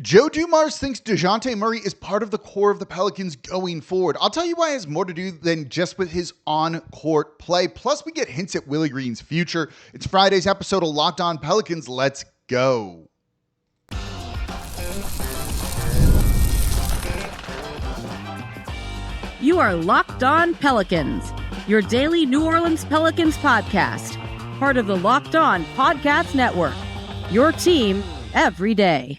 Joe Dumars thinks Dejounte Murray is part of the core of the Pelicans going forward. I'll tell you why it has more to do than just with his on-court play. Plus, we get hints at Willie Green's future. It's Friday's episode of Locked On Pelicans. Let's go. You are Locked On Pelicans, your daily New Orleans Pelicans podcast. Part of the Locked On Podcast Network, your team every day.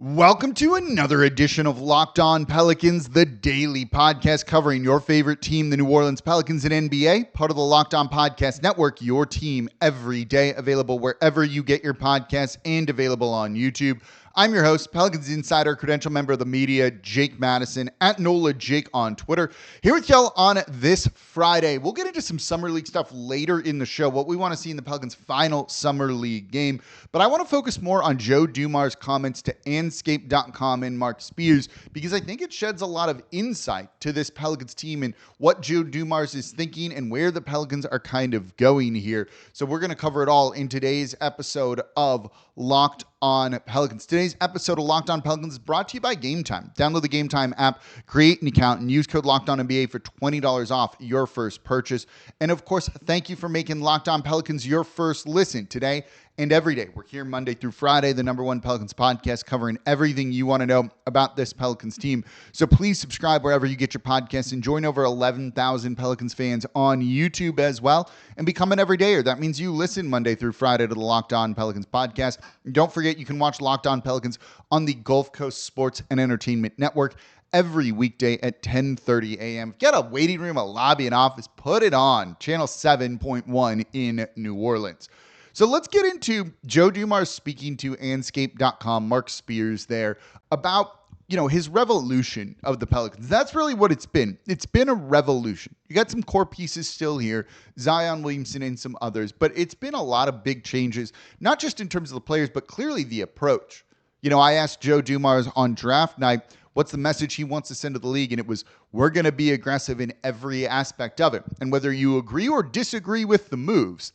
Welcome to another edition of Locked On Pelicans, the daily podcast covering your favorite team, the New Orleans Pelicans and NBA, part of the Locked On Podcast Network, your team every day, available wherever you get your podcasts and available on YouTube. I'm your host, Pelicans Insider, credential member of the media, Jake Madison, at NOLA Jake on Twitter. Here with y'all on this Friday. We'll get into some Summer League stuff later in the show, what we want to see in the Pelicans' final Summer League game. But I want to focus more on Joe Dumars' comments to Anscape.com and Mark Spears, because I think it sheds a lot of insight to this Pelicans team and what Joe Dumars is thinking and where the Pelicans are kind of going here. So we're going to cover it all in today's episode of Locked On Pelicans. Today's episode of Locked On Pelicans is brought to you by Game Time. Download the Game Time app, create an account, and use code LOCKEDONNBA for $20 off your first purchase. And of course, thank you for making Locked On Pelicans your first listen today and every day. We're here Monday through Friday, the #1 Pelicans podcast, covering everything you want to know about this Pelicans team. So please subscribe wherever you get your podcasts and join over 11,000 Pelicans fans on YouTube as well and become an everydayer. That means you listen Monday through Friday to the Locked On Pelicans podcast. And don't forget, you can watch Locked On Pelicans on the Gulf Coast Sports and Entertainment Network every weekday at 10:30 a.m. Get a waiting room, a lobby, an office, put it on. Channel 7.1 in New Orleans. So let's get into Joe Dumars speaking to Anscape.com, Mark Spears there, about, his revolution of the Pelicans. That's really what it's been. It's been a revolution. You got some core pieces still here, Zion, Williamson, and some others, but it's been a lot of big changes, not just in terms of the players, but clearly the approach. I asked Joe Dumars on draft night, what's the message he wants to send to the league? And it was, we're going to be aggressive in every aspect of it. And whether you agree or disagree with the moves,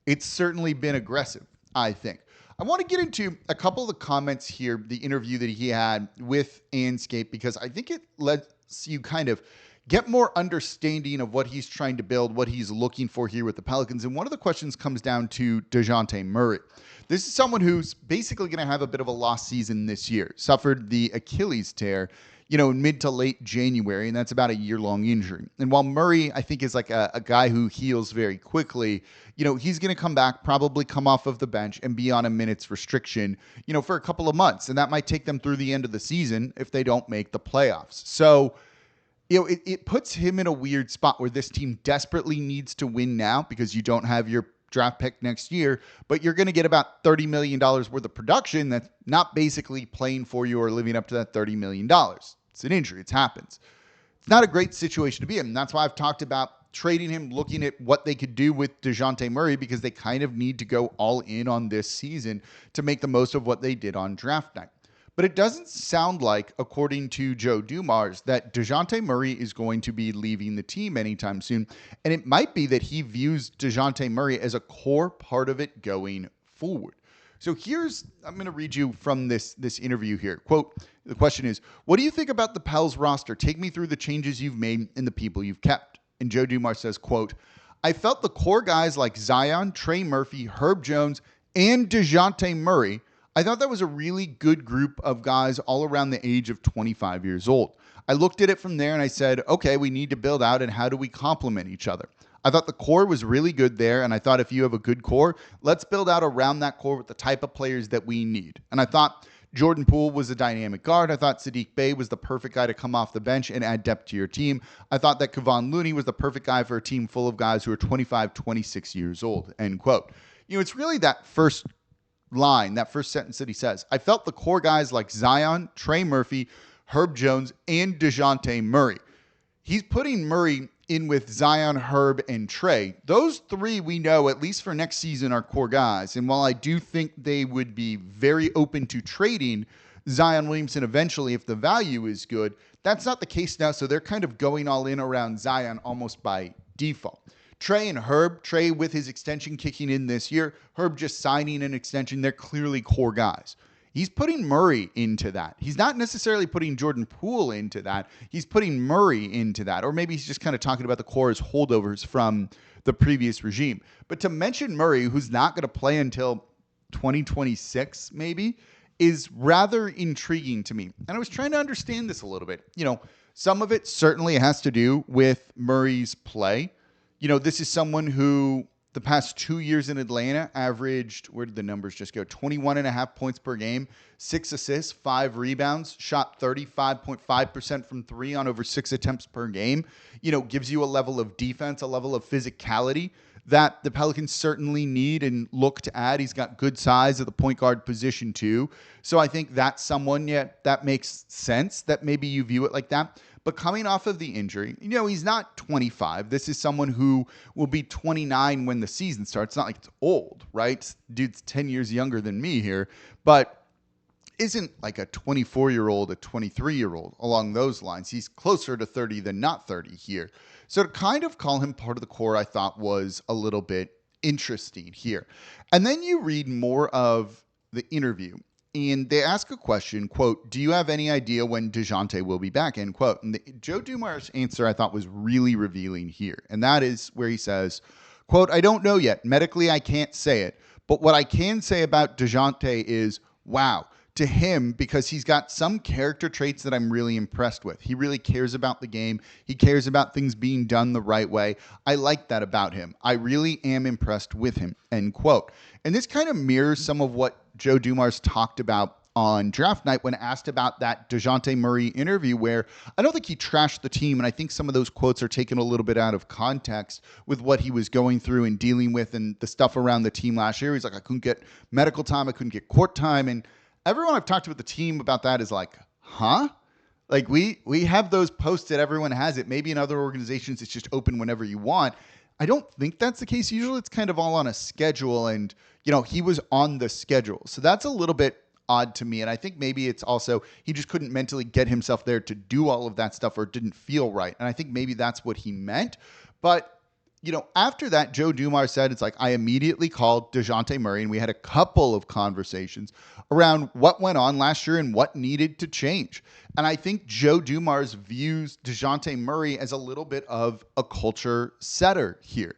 it's certainly been aggressive, I think. I want to get into a couple of the comments here, the interview that he had with Anscape, because I think it lets you kind of get more understanding of what he's trying to build, what he's looking for here with the Pelicans. And one of the questions comes down to Dejounte Murray. This is someone who's basically going to have a bit of a lost season this year, suffered the Achilles tear, mid to late January, and that's about a year-long injury. And while Murray, I think, is like a guy who heals very quickly, he's going to come back, probably come off of the bench and be on a minutes restriction, for a couple of months. And that might take them through the end of the season if they don't make the playoffs. So, it puts him in a weird spot where this team desperately needs to win now because you don't have your draft pick next year, but you're going to get about $30 million worth of production that's not basically playing for you or living up to that $30 million. It's an injury. It happens. It's not a great situation to be in. And that's why I've talked about trading him, looking at what they could do with Dejounte Murray, because they kind of need to go all in on this season to make the most of what they did on draft night. But it doesn't sound like, according to Joe Dumars, that Dejounte Murray is going to be leaving the team anytime soon. And it might be that he views Dejounte Murray as a core part of it going forward. So I'm going to read you from this interview here. Quote, the question is, what do you think about the Pels roster? Take me through the changes you've made and the people you've kept. And Joe Dumars says, quote, I felt the core guys like Zion, Trey Murphy, Herb Jones, and Dejounte Murray, I thought that was a really good group of guys all around the age of 25 years old. I looked at it from there and I said, okay, we need to build out, and how do we complement each other? I thought the core was really good there, and I thought if you have a good core, let's build out around that core with the type of players that we need. And I thought Jordan Poole was a dynamic guard. I thought Saddiq Bey was the perfect guy to come off the bench and add depth to your team. I thought that Kevon Looney was the perfect guy for a team full of guys who are 25, 26 years old, end quote. It's really that first line, that first sentence that he says. I felt the core guys like Zion, Trey Murphy, Herb Jones, and Dejounte Murray. He's putting Murray in with Zion, Herb, and Trey. Those three we know, at least for next season, are core guys. And while I do think they would be very open to trading Zion Williamson eventually if the value is good, that's not the case now. So they're kind of going all in around Zion almost by default. Trey and Herb, Trey with his extension kicking in this year, Herb just signing an extension, they're clearly core guys. He's putting Murray into that. He's not necessarily putting Jordan Poole into that. He's putting Murray into that. Or maybe he's just kind of talking about the core as holdovers from the previous regime. But to mention Murray, who's not going to play until 2026 maybe, is rather intriguing to me. And I was trying to understand this a little bit. Some of it certainly has to do with Murray's play. This is someone who the past 2 years in Atlanta averaged, where did the numbers just go? 21.5 points per game, 6 assists, 5 rebounds, shot 35.5% from three on over 6 attempts per game. Gives you a level of defense, a level of physicality that the Pelicans certainly need and look to add. He's got good size at the point guard position too. So I think that's someone that makes sense that maybe you view it like that. But coming off of the injury, he's not 25. This is someone who will be 29 when the season starts. It's not like it's old, right? Dude's 10 years younger than me here, but isn't like a 24-year-old, a 23-year-old along those lines. He's closer to 30 than not 30 here. So to kind of call him part of the core, I thought was a little bit interesting here. And then you read more of the interview. And they ask a question, quote, "Do you have any idea when Dejounte will be back?" End quote. And Joe Dumars' answer I thought was really revealing here. And that is where he says, quote, "I don't know yet. Medically, I can't say it. But what I can say about Dejounte is, wow, to him, because he's got some character traits that I'm really impressed with. He really cares about the game. He cares about things being done the right way. I like that about him. I really am impressed with him," end quote. And this kind of mirrors some of what Joe Dumars talked about on draft night when asked about that Dejounte Murray interview, where I don't think he trashed the team. And I think some of those quotes are taken a little bit out of context with what he was going through and dealing with and the stuff around the team last year. He's like, I couldn't get medical time. I couldn't get court time. And everyone I've talked to with the team about that is like, huh? Like we have those posted. Everyone has it. Maybe in other organizations, it's just open whenever you want. I don't think that's the case. Usually it's kind of all on a schedule, and, he was on the schedule. So that's a little bit odd to me. And I think maybe it's also, he just couldn't mentally get himself there to do all of that stuff, or it didn't feel right. And I think maybe that's what he meant. But, after that, Joe Dumars said, it's like, I immediately called Dejounte Murray, and we had a couple of conversations around what went on last year and what needed to change. And I think Joe Dumars views Dejounte Murray as a little bit of a culture setter here.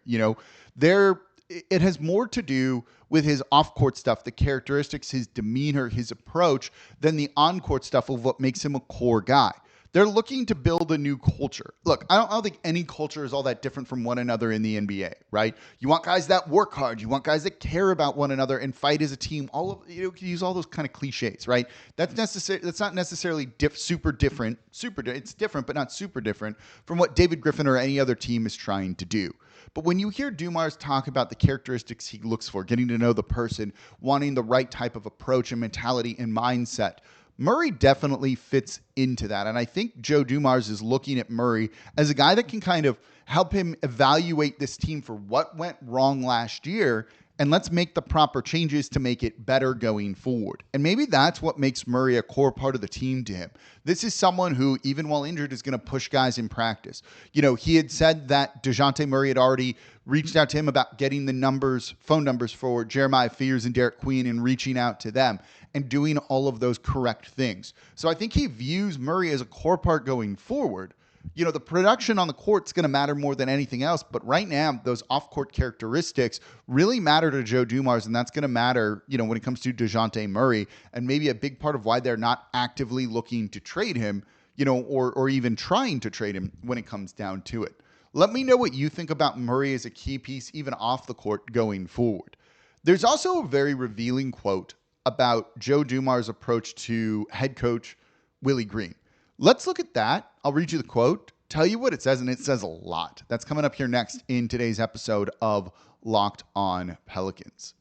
It has more to do with his off-court stuff, the characteristics, his demeanor, his approach, than the on-court stuff of what makes him a core guy. They're looking to build a new culture. Look, I don't think any culture is all that different from one another in the NBA, right? You want guys that work hard. You want guys that care about one another and fight as a team. You can use all those kind of cliches, right? That's not necessarily super different. It's different, but not super different from what David Griffin or any other team is trying to do. But when you hear Dumars talk about the characteristics he looks for, getting to know the person, wanting the right type of approach and mentality and mindset, Murray definitely fits into that. And I think Joe Dumars is looking at Murray as a guy that can kind of help him evaluate this team for what went wrong last year, and let's make the proper changes to make it better going forward. And maybe that's what makes Murray a core part of the team to him. This is someone who, even while injured, is going to push guys in practice. He had said that Dejounte Murray had already reached out to him about getting the phone numbers for Jeremiah Fears and Derek Queen and reaching out to them and doing all of those correct things. So I think he views Murray as a core part going forward. The production on the court is going to matter more than anything else. But right now, those off-court characteristics really matter to Joe Dumars, and that's going to matter, when it comes to Dejounte Murray, and maybe a big part of why they're not actively looking to trade him, or even trying to trade him when it comes down to it. Let me know what you think about Murray as a key piece, even off the court going forward. There's also a very revealing quote about Joe Dumars' approach to head coach Willie Green. Let's look at that. I'll read you the quote, tell you what it says, and it says a lot. That's coming up here next in today's episode of Locked On Pelicans.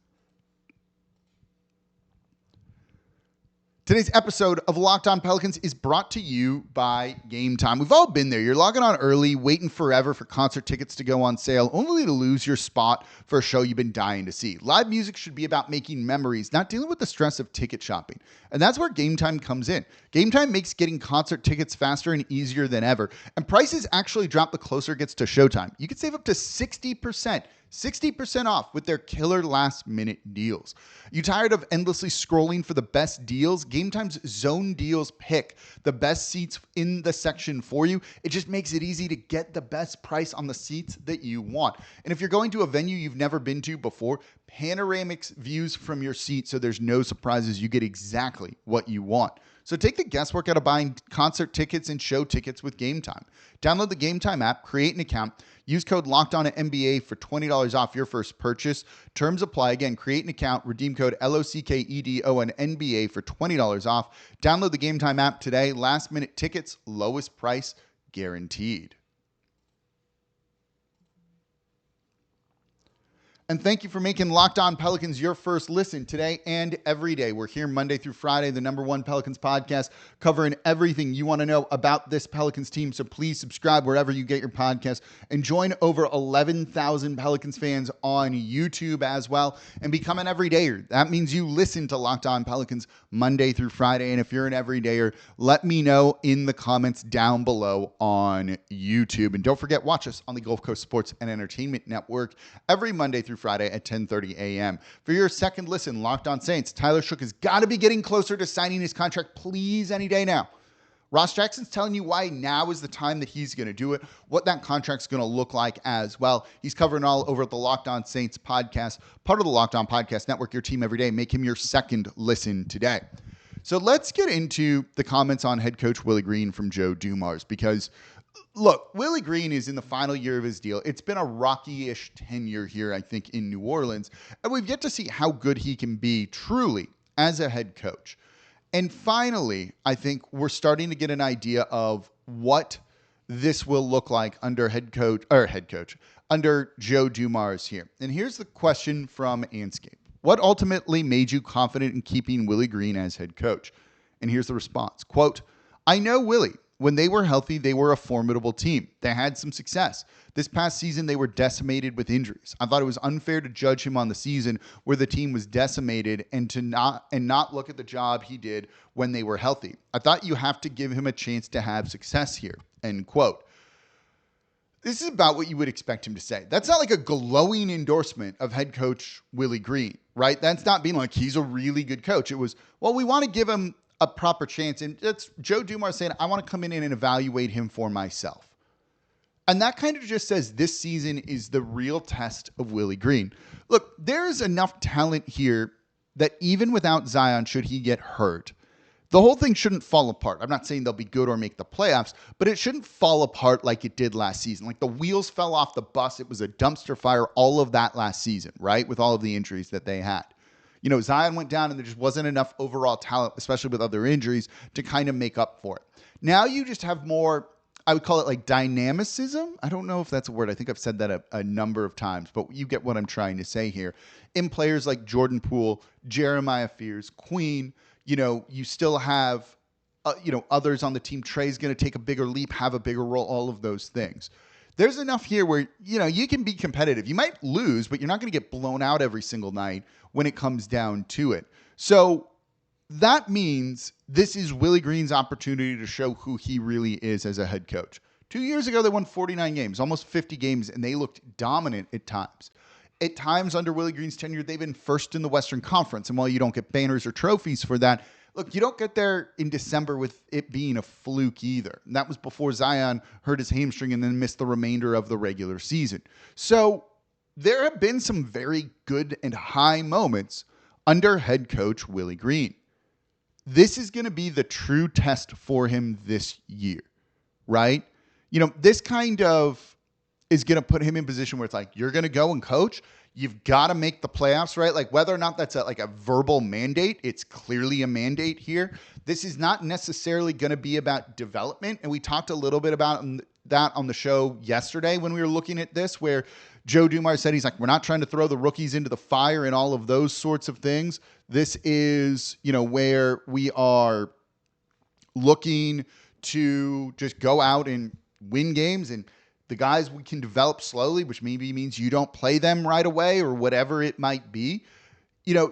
Today's episode of Locked On Pelicans is brought to you by Game Time. We've all been there. You're logging on early, waiting forever for concert tickets to go on sale, only to lose your spot for a show you've been dying to see. Live music should be about making memories, not dealing with the stress of ticket shopping. And that's where Game Time comes in. Game Time makes getting concert tickets faster and easier than ever. And prices actually drop the closer it gets to showtime. You can save up to 60%. 60% off with their killer last-minute deals. You tired of endlessly scrolling for the best deals? Game Time's Zone Deals pick the best seats in the section for you. It just makes it easy to get the best price on the seats that you want. And if you're going to a venue you've never been to before, panoramic views from your seat so there's no surprises. You get exactly what you want. So take the guesswork out of buying concert tickets and show tickets with Game Time. Download the Game Time app, create an account, use code LOCKEDON at NBA for $20 off your first purchase. Terms apply. Again, create an account, redeem code LOCKEDON NBA for $20 off. Download the Game Time app today. Last minute tickets, lowest price guaranteed. And thank you for making Locked On Pelicans your first listen today and every day. We're here Monday through Friday, the #1 Pelicans podcast, covering everything you want to know about this Pelicans team. So please subscribe wherever you get your podcast and join over 11,000 Pelicans fans on YouTube as well and become an everydayer. That means you listen to Locked On Pelicans Monday through Friday. And if you're an everydayer, let me know in the comments down below on YouTube. And don't forget, watch us on the Gulf Coast Sports and Entertainment Network every Monday through Friday at 10:30 a.m. For your second listen, Locked On Saints, Tyler Shook has got to be getting closer to signing his contract, please, any day now. Ross Jackson's telling you why now is the time that he's going to do it, what that contract's going to look like as well. He's covering all over at the Locked On Saints podcast, part of the Locked On Podcast Network, your team every day. Make him your second listen today. So let's get into the comments on head coach Willie Green from Joe Dumars, because look, Willie Green is in the final year of his deal. It's been a rocky-ish tenure here, I think, in New Orleans. And we've yet to see how good he can be truly as a head coach. And finally, I think we're starting to get an idea of what this will look like under under Joe Dumars here. And here's the question from Anscape. What ultimately made you confident in keeping Willie Green as head coach? And here's the response. Quote, I know Willie. When they were healthy, they were a formidable team. They had some success. This past season, they were decimated with injuries. I thought it was unfair to judge him on the season where the team was decimated and not look at the job he did when they were healthy. I thought you have to give him a chance to have success here. End quote. This is about what you would expect him to say. That's not like a glowing endorsement of head coach Willie Green, right? That's not being like, he's a really good coach. It was, well, we want to give him a proper chance. And that's Joe Dumars saying, I want to come in and evaluate him for myself. And that kind of just says this season is the real test of Willie Green. Look, there's enough talent here that even without Zion, should he get hurt, the whole thing shouldn't fall apart. I'm not saying they'll be good or make the playoffs, but it shouldn't fall apart like it did last season. Like the wheels fell off the bus. It was a dumpster fire, all of that last season, right? With all of the injuries that they had. You know, Zion went down and there just wasn't enough overall talent, especially with other injuries, to kind of make up for it. Now you just have more, I would call it like dynamicism. I don't know if that's a word. I think I've said that a number of times, but you get what I'm trying to say here. In players like Jordan Poole, Jeremiah Fears, Queen, you know, you still have, others on the team. Trey's going to take a bigger leap, have a bigger role, all of those things. There's enough here where, you can be competitive. You might lose, but you're not going to get blown out every single night when it comes down to it. So that means this is Willie Green's opportunity to show who he really is as a head coach. 2 years ago, they won 49 games, almost 50 games, and they looked dominant at times. At times under Willie Green's tenure, they've been first in the Western Conference. And while you don't get banners or trophies for that, look, you don't get there in December with it being a fluke either. And that was before Zion hurt his hamstring and then missed the remainder of the regular season. So there have been some very good and high moments under head coach Willie Green. This is going to be the true test for him this year, right? This kind of is going to put him in a position where it's like, you're going to go and coach. You've got to make the playoffs, right? Like whether or not that's a verbal mandate, it's clearly a mandate here. This is not necessarily going to be about development. And we talked a little bit about that on the show yesterday when we were looking at this, where Joe Dumars said, he's like, we're not trying to throw the rookies into the fire and all of those sorts of things. This is, where we are looking to just go out and win games, and the guys we can develop slowly, which maybe means you don't play them right away or whatever it might be.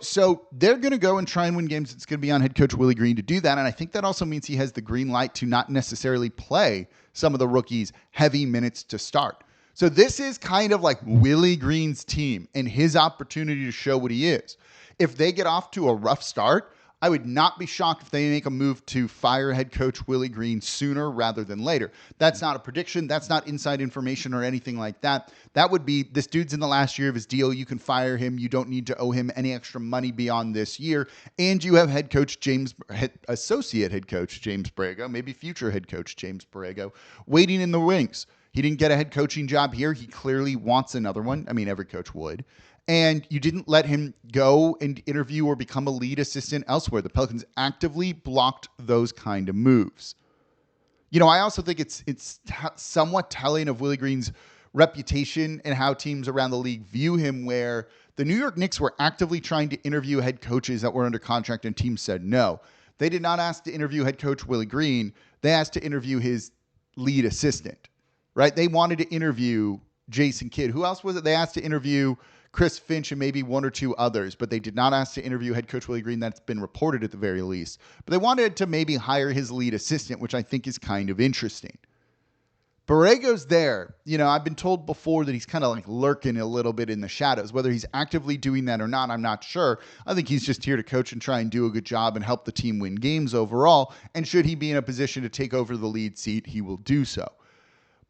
So they're going to go and try and win games. It's going to be on head coach Willie Green to do that. And I think that also means he has the green light to not necessarily play some of the rookies heavy minutes to start. So this is kind of like Willie Green's team and his opportunity to show what he is. If they get off to a rough start, I would not be shocked if they make a move to fire head coach Willie Green sooner rather than later. That's not a prediction. That's not inside information or anything like that. That would be, this dude's in the last year of his deal. You can fire him. You don't need to owe him any extra money beyond this year. And you have associate head coach James Borrego, maybe future head coach James Borrego, waiting in the wings. He didn't get a head coaching job here. He clearly wants another one. I mean, every coach would. And you didn't let him go and interview or become a lead assistant elsewhere. The Pelicans actively blocked those kind of moves. You know, I also think it's somewhat telling of Willie Green's reputation and how teams around the league view him, where the New York Knicks were actively trying to interview head coaches that were under contract and teams said no. They did not ask to interview head coach Willie Green. They asked to interview his lead assistant, right? They wanted to interview Jason Kidd. Who else was it? They asked to interview Chris Finch and maybe one or two others, but they did not ask to interview head coach Willie Green. That's been reported at the very least. But they wanted to maybe hire his lead assistant, which I think is kind of interesting. Borrego's there. You know, I've been told before that he's kind of like lurking a little bit in the shadows. Whether he's actively doing that or not, I'm not sure. I think he's just here to coach and try and do a good job and help the team win games overall. And should he be in a position to take over the lead seat, he will do so.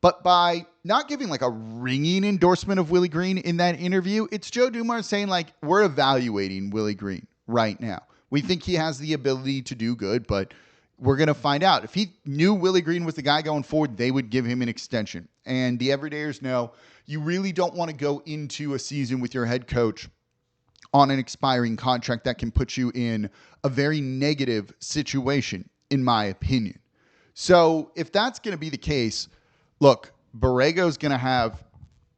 But by not giving like a ringing endorsement of Willie Green in that interview, it's Joe Dumars saying like, we're evaluating Willie Green right now. We think he has the ability to do good, but we're going to find out. If he knew Willie Green was the guy going forward, they would give him an extension. And the everydayers know you really don't want to go into a season with your head coach on an expiring contract. That can put you in a very negative situation, in my opinion. So if that's going to be the case, look, Borrego's going to have,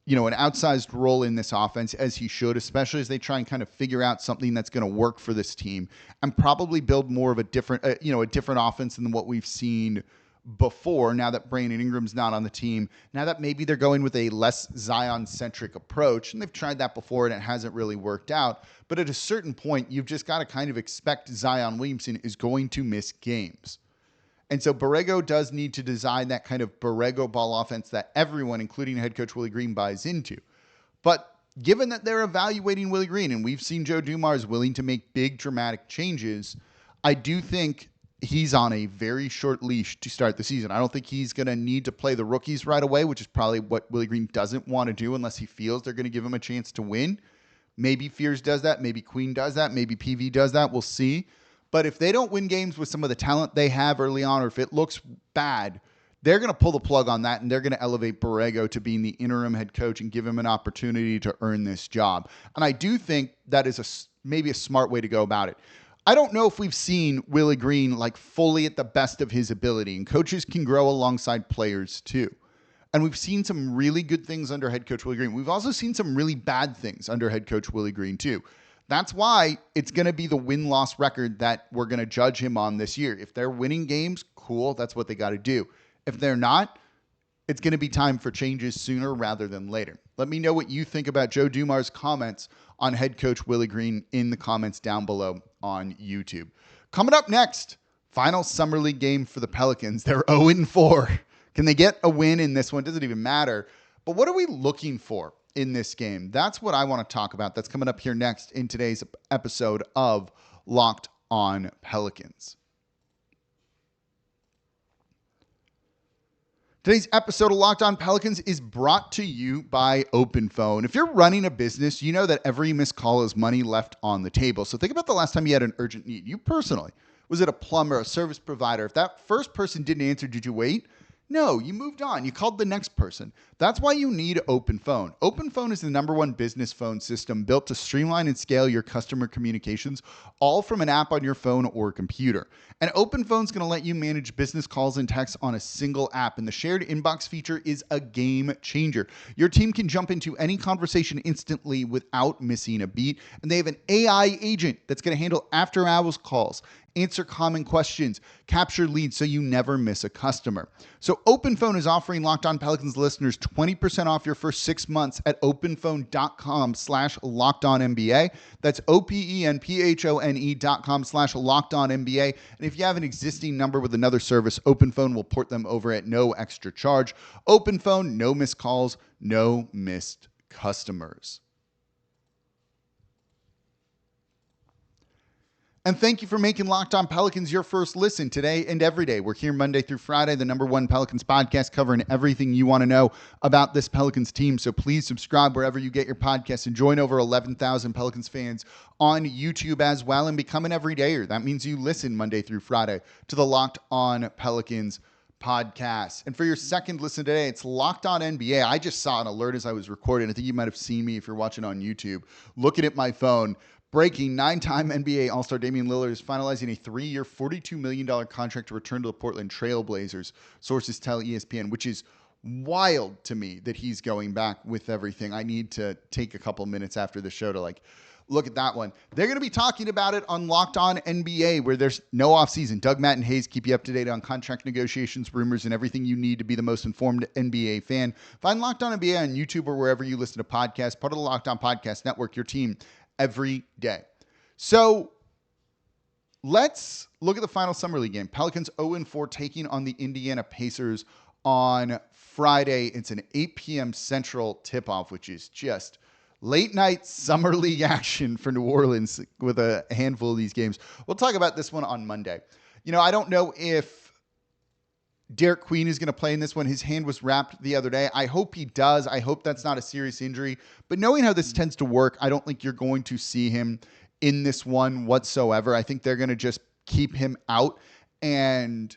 you know, an outsized role in this offense, as he should, especially as they try and kind of figure out something that's going to work for this team and probably build more of a different, a different offense than what we've seen before. Now that Brandon Ingram's not on the team, now that maybe they're going with a less Zion-centric approach, and they've tried that before and it hasn't really worked out. But at a certain point, you've just got to kind of expect Zion Williamson is going to miss games. And so Borrego does need to design that kind of Borrego ball offense that everyone, including head coach Willie Green, buys into. But given that they're evaluating Willie Green, and we've seen Joe Dumars willing to make big dramatic changes, I do think he's on a very short leash to start the season. I don't think he's going to need to play the rookies right away, which is probably what Willie Green doesn't want to do unless he feels they're going to give him a chance to win. Maybe Fears does that. Maybe Queen does that. Maybe PV does that. We'll see. But if they don't win games with some of the talent they have early on, or if it looks bad, they're going to pull the plug on that, and they're going to elevate Borrego to being the interim head coach and give him an opportunity to earn this job. And I do think that is maybe a smart way to go about it. I don't know if we've seen Willie Green like fully at the best of his ability, and coaches can grow alongside players too. And we've seen some really good things under head coach Willie Green. We've also seen some really bad things under head coach Willie Green too. That's why it's going to be the win-loss record that we're going to judge him on this year. If they're winning games, cool, that's what they got to do. If they're not, it's going to be time for changes sooner rather than later. Let me know what you think about Joe Dumars' comments on head coach Willie Green in the comments down below on YouTube. Coming up next, final Summer League game for the Pelicans. They're 0-4. Can they get a win in this one? Doesn't even matter. But what are we looking for in this game? That's what I want to talk about. That's coming up here next in today's episode of Locked On Pelicans. Today's episode of Locked On Pelicans is brought to you by OpenPhone. If you're running a business, you know that every missed call is money left on the table. So think about the last time you had an urgent need. You personally. Was it a plumber, a service provider? If that first person didn't answer, did you wait? No, you moved on. You called the next person. That's why you need OpenPhone. OpenPhone is the #1 business phone system built to streamline and scale your customer communications, all from an app on your phone or computer. And OpenPhone is going to let you manage business calls and texts on a single app. And the shared inbox feature is a game changer. Your team can jump into any conversation instantly without missing a beat. And they have an AI agent that's going to handle after-hours calls answer common questions, capture leads so you never miss a customer. So OpenPhone is offering Locked On Pelicans listeners 20% off your first 6 months at openphone.com/LockedOnNBA. That's OpenPhone.com/LockedOnNBA. And if you have an existing number with another service, OpenPhone will port them over at no extra charge. OpenPhone, no missed calls, no missed customers. And thank you for making Locked On Pelicans your first listen today and every day. We're here Monday through Friday, the #1 Pelicans podcast, covering everything you want to know about this Pelicans team. So please subscribe wherever you get your podcasts and join over 11,000 Pelicans fans on YouTube as well and become an everydayer. That means you listen Monday through Friday to the Locked On Pelicans podcast. And for your second listen today, it's Locked On NBA. I just saw an alert as I was recording. I think you might have seen me if you're watching on YouTube. Looking at my phone. Breaking, 9-time NBA All-Star Damian Lillard is finalizing a 3-year, $42 million contract to return to the Portland Trail Blazers, sources tell ESPN, which is wild to me that he's going back with everything. I need to take a couple minutes after the show to look at that one. They're going to be talking about it on Locked On NBA, where there's no offseason. Doug, Matt, and Hayes keep you up to date on contract negotiations, rumors, and everything you need to be the most informed NBA fan. Find Locked On NBA on YouTube or wherever you listen to podcasts, part of the Locked On Podcast Network, your team every day. So let's look at the final Summer League game. Pelicans 0-4 taking on the Indiana Pacers on Friday. It's an 8 p.m. Central tip-off, which is just late night Summer League action for New Orleans with a handful of these games. We'll talk about this one on Monday. I don't know if Derek Queen is going to play in this one. His hand was wrapped the other day. I hope he does. I hope that's not a serious injury. But knowing how this tends to work, I don't think you're going to see him in this one whatsoever. I think they're going to just keep him out and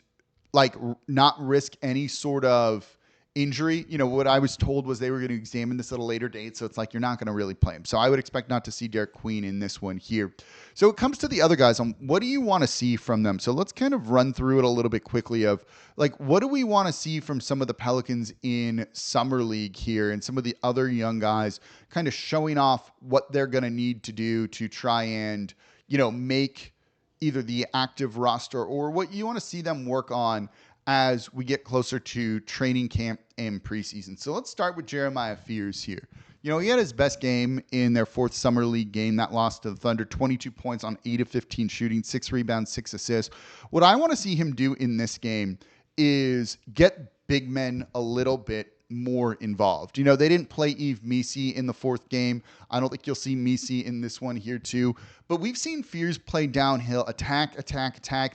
not risk any sort of injury. What I was told was they were going to examine this at a later date. So it's you're not going to really play him. So I would expect not to see Derek Queen in this one here. So it comes to the other guys on what do you want to see from them? So let's kind of run through it a little bit quickly of what do we want to see from some of the Pelicans in Summer League here and some of the other young guys kind of showing off what they're going to need to do to try and, make either the active roster or what you want to see them work on as we get closer to training camp and preseason. So let's start with Jeremiah Fears here. He had his best game in their 4th Summer League game. That loss to the Thunder, 22 points on 8 of 15 shooting, 6 rebounds, 6 assists. What I want to see him do in this game is get big men a little bit more involved. They didn't play Yves Missi in the 4th game. I don't think you'll see Missi in this one here too. But we've seen Fears play downhill, attack,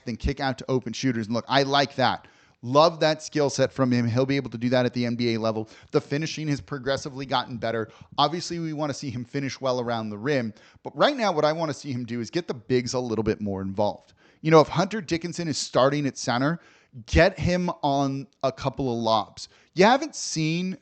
then kick out to open shooters. And look, I like that. Love that skill set from him. He'll be able to do that at the NBA level. The finishing has progressively gotten better. Obviously, we want to see him finish well around the rim. But right now, what I want to see him do is get the bigs a little bit more involved. If Hunter Dickinson is starting at center, get him on a couple of lobs. You haven't seen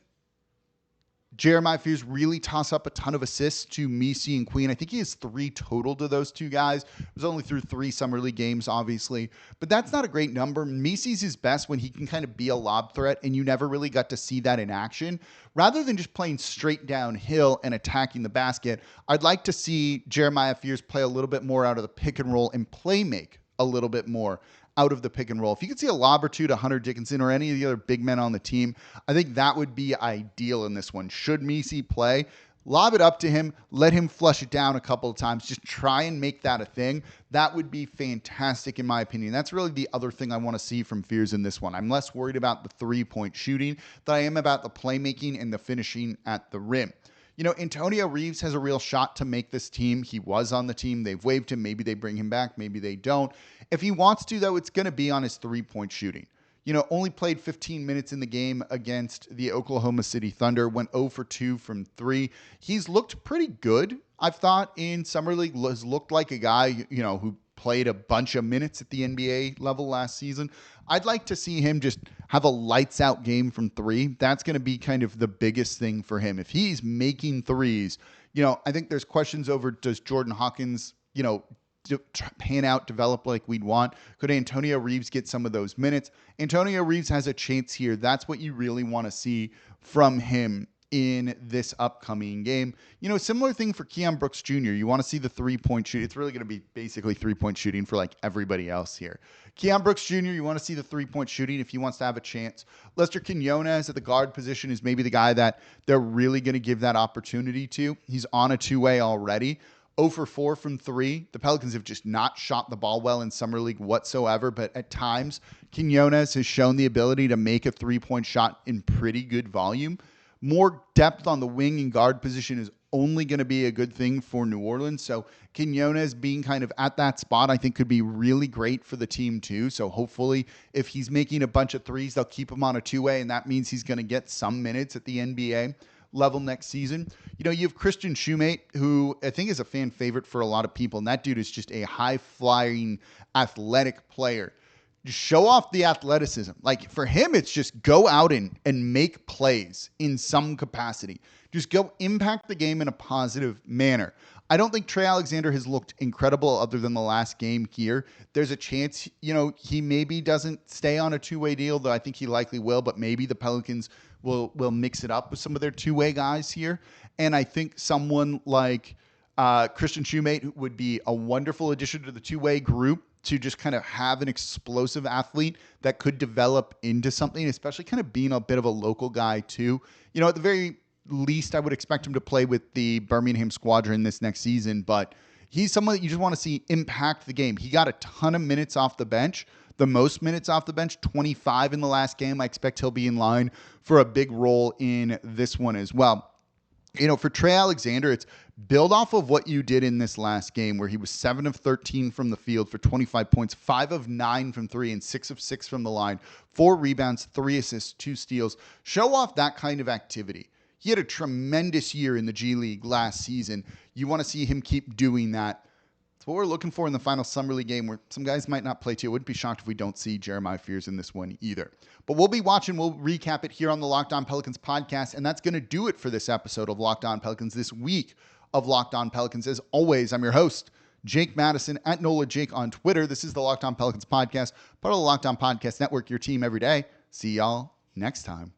Jeremiah Fears really toss up a ton of assists to Missi and Queen. I think he has 3 total to those two guys. It was only through 3 Summer League games, obviously. But that's not a great number. Missi's his best when he can kind of be a lob threat, and you never really got to see that in action. Rather than just playing straight downhill and attacking the basket, I'd like to see Jeremiah Fears play a little bit more out of the pick and roll and play make a little bit more out of the pick and roll. If you could see a lob or two to Hunter Dickinson or any of the other big men on the team, I think that would be ideal in this one. Should Missi play, lob it up to him, let him flush it down a couple of times, just try and make that a thing. That would be fantastic in my opinion. That's really the other thing I want to see from Fears in this one. I'm less worried about the 3-point shooting than I am about the playmaking and the finishing at the rim. Antonio Reeves has a real shot to make this team. He was on the team. They've waived him. Maybe they bring him back. Maybe they don't. If he wants to, though, it's going to be on his 3-point shooting. Only played 15 minutes in the game against the Oklahoma City Thunder, went 0 for 2 from 3. He's looked pretty good, I've thought, in Summer League. Has looked like a guy, who played a bunch of minutes at the NBA level last season. I'd like to see him just have a lights out game from 3. That's going to be kind of the biggest thing for him. If he's making threes, I think there's questions over, does Jordan Hawkins, pan out, develop like we'd want? Could Antonio Reeves get some of those minutes? Antonio Reeves has a chance here. That's what you really want to see from him in this upcoming game. Similar thing for Keon Brooks Jr. You want to see the three-point shoot. It's really going to be basically three-point shooting for like everybody else here. Keon Brooks Jr., you want to see the three-point shooting if he wants to have a chance. Lester Quinones at the guard position is maybe the guy that they're really going to give that opportunity to. He's on a two-way already. 0 for 4 from 3. The Pelicans have just not shot the ball well in Summer League whatsoever, but at times, Quinones has shown the ability to make a three-point shot in pretty good volume. More depth on the wing and guard position is only going to be a good thing for New Orleans. So Quinones being kind of at that spot, I think could be really great for the team too. So hopefully if he's making a bunch of threes, they'll keep him on a two-way, and that means he's going to get some minutes at the NBA level next season. You have Christian Shoemate, who I think is a fan favorite for a lot of people, and that dude is just a high-flying, athletic player. Just show off the athleticism. Like, for him, it's just go out and make plays in some capacity. Just go impact the game in a positive manner. I don't think Trey Alexander has looked incredible other than the last game here. There's a chance, he maybe doesn't stay on a two-way deal, though I think he likely will, but maybe the Pelicans will mix it up with some of their two-way guys here. And I think someone like Christian Shoemate would be a wonderful addition to the two-way group to just kind of have an explosive athlete that could develop into something, especially kind of being a bit of a local guy too. At the very least, I would expect him to play with the Birmingham Squadron this next season, but he's someone that you just want to see impact the game. He got a ton of minutes off the bench, the most minutes off the bench, 25 in the last game. I expect he'll be in line for a big role in this one as well. For Trey Alexander, it's build off of what you did in this last game where he was 7 of 13 from the field for 25 points, 5 of 9 from 3, and 6 of 6 from the line, 4 rebounds, 3 assists, 2 steals. Show off that kind of activity. He had a tremendous year in the G League last season. You want to see him keep doing that. That's what we're looking for in the final Summer League game where some guys might not play too. I wouldn't be shocked if we don't see Jeremiah Fears in this one either. But we'll be watching. We'll recap it here on the Locked On Pelicans podcast, and that's going to do it for this episode of Locked On Pelicans, this week of Locked On Pelicans. As always, I'm your host, Jake Madison, at NOLA Jake on Twitter. This is the Locked On Pelicans podcast, part of the Locked On Podcast Network, your team every day. See y'all next time.